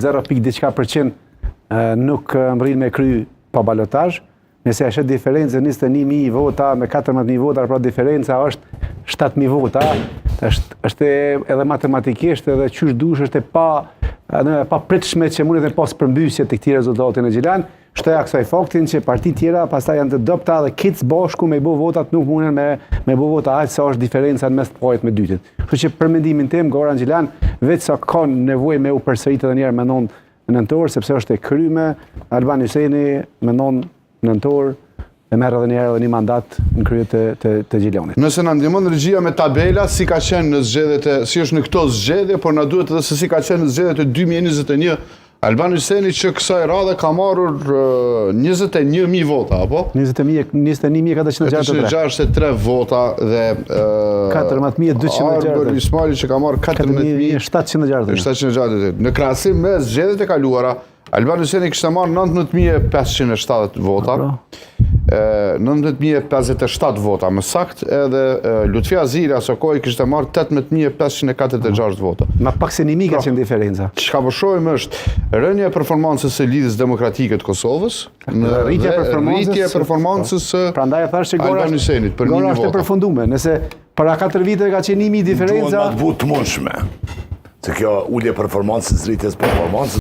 0.diçka% nuk mbrin me kry pa balotazh. Nëse është diferencë 21.000 vota me 14.000 vota, pra diferenca është 7.000 vota, është edhe matematikisht edhe qysh dush është pa pritshme që mundet e pas përmbysje të këtij rezultati në Gjilan. Shtoja kësaj faktin që parti tjera pastaj janë të dobta dhe kic bashku me bu votat nuk munden me bu vota aq sa është diferenca në mes të parit me dytit. Kështu që për mendimin tim Gora Gjilan vetë sa ka nevojë me u përsëritë edhe një herë me nëntor sepse është e kryme, Albani Hyseni me nëntor e merr edhe një herë edhe një mandat në krye të Gjilanit. Nëse na ndihmon regjia me tabela si ka qenë në zgjedhjet si është në këto zgjedhje, por na duhet edhe se si ka qenë në zgjedhjet e 2021. Albani Hyseni që kësaj radhe ka marrur 21.000 vota, apo? 21.463 vota dhe 14.260. Arbër Ismaili që ka marrë 14.760. Në krahasim me zgjedhjet e kaluara, Albani Hyseni kishte marrë 19.570 vota. 19.057 vota më sakt, edhe Lutfi Aziri asokoj kishte marrë 18.546 vota. Ma pak se 1.000 ka qenë diferenca. Çka po shohim është rënja e performancës së Lidhjes Demokratike të Kosovës, rritja e performancës prandaj e thash që Albani Hysenit për 1.000 vota. Gora është e përfunduar, nëse para 4 vite ka qenë 1.000 diferenca. Duhet të mundshme. Se kjo ulje performancës, rritjes performancës